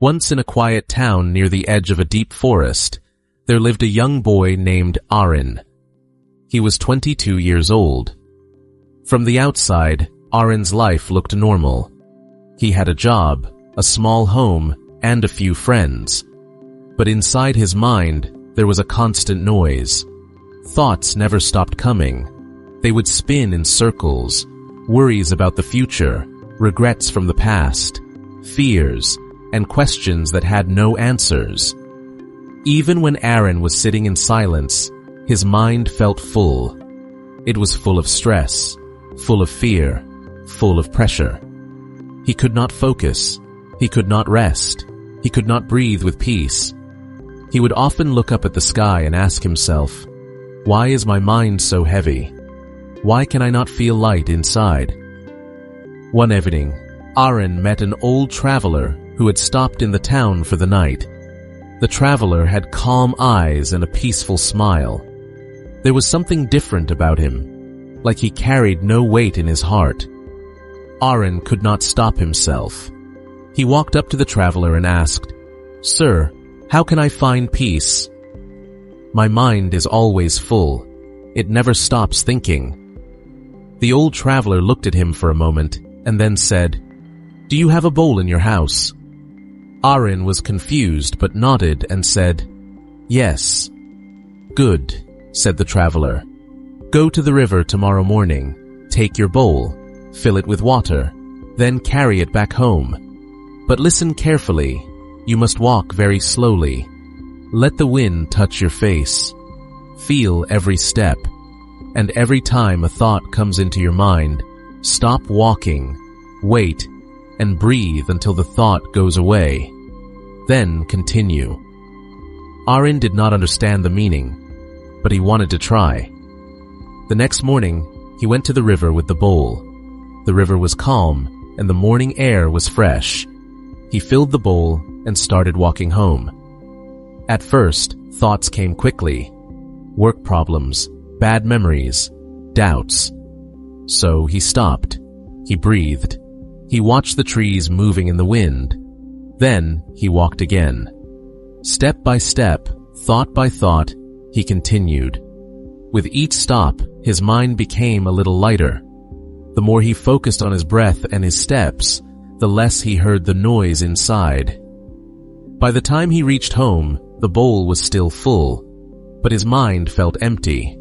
Once in a quiet town near the edge of a deep forest, there lived a young boy named Arin. He was 22 years old. From the outside, Arin's life looked normal. He had a job, a small home, and a few friends. But inside his mind, there was a constant noise. Thoughts never stopped coming. They would spin in circles, worries about the future, regrets from the past, fears, and questions that had no answers. Even when Arin was sitting in silence, his mind felt full. It was full of stress, full of fear, full of pressure. He could not focus. He could not rest. He could not breathe with peace. He would often look up at the sky and ask himself, "Why is my mind so heavy? Why can I not feel light inside?" One evening, Arin met an old traveler who had stopped in the town for the night. The traveler had calm eyes and a peaceful smile. There was something different about him, like he carried no weight in his heart. Arin could not stop himself. He walked up to the traveler and asked, "Sir, how can I find peace? My mind is always full. It never stops thinking." The old traveler looked at him for a moment and then said, "Do you have a bowl in your house?" Arin was confused but nodded and said, "Yes." "Good," said the traveler. "Go to the river tomorrow morning, take your bowl, fill it with water, then carry it back home. But listen carefully. You must walk very slowly. Let the wind touch your face. Feel every step. And every time a thought comes into your mind, stop walking, wait, and breathe until the thought goes away. Then continue." Arin did not understand the meaning, but he wanted to try. The next morning, he went to the river with the bowl. The river was calm, and the morning air was fresh. He filled the bowl and started walking home. At first, thoughts came quickly. Work problems, bad memories, doubts. So he stopped. He breathed. He watched the trees moving in the wind. Then he walked again. Step by step, thought by thought, he continued. With each stop, his mind became a little lighter. The more he focused on his breath and his steps, the less he heard the noise inside. By the time he reached home, the bowl was still full, but his mind felt empty.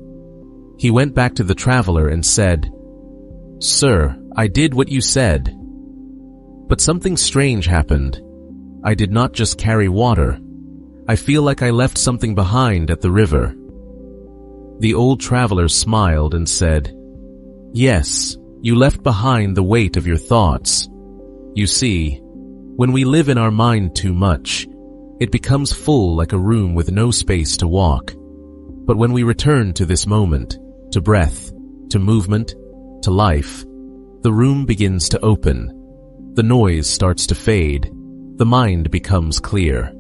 He went back to the traveler and said, "Sir, I did what you said. But something strange happened. I did not just carry water. I feel like I left something behind at the river." The old traveler smiled and said, "Yes, you left behind the weight of your thoughts. You see, when we live in our mind too much, it becomes full like a room with no space to walk. But when we return to this moment, to breath, to movement, to life, the room begins to open. The noise starts to fade. The mind becomes clear."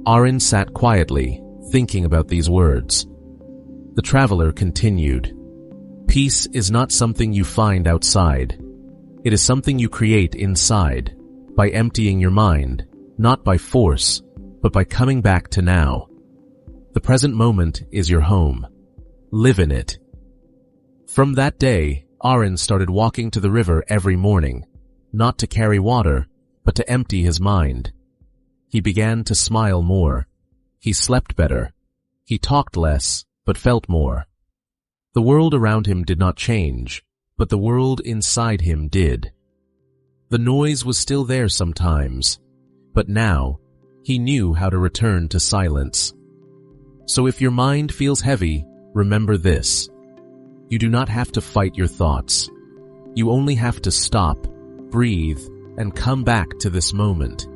Arin sat quietly, thinking about these words. The traveler continued, "Peace is not something you find outside. It is something you create inside, by emptying your mind, not by force, but by coming back to now. The present moment is your home. Live in it." From that day, Arin started walking to the river every morning, not to carry water, but to empty his mind. He began to smile more. He slept better. He talked less, but felt more. The world around him did not change, but the world inside him did. The noise was still there sometimes, but now he knew how to return to silence. So if your mind feels heavy, remember this. You do not have to fight your thoughts. You only have to stop, breathe, and come back to this moment.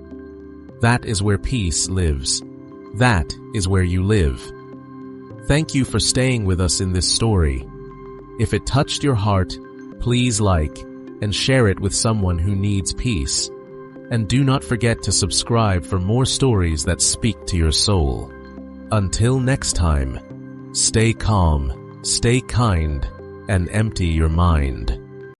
That is where peace lives. That is where you live. Thank you for staying with us in this story. If it touched your heart, please like and share it with someone who needs peace. And do not forget to subscribe for more stories that speak to your soul. Until next time, stay calm, stay kind, and empty your mind.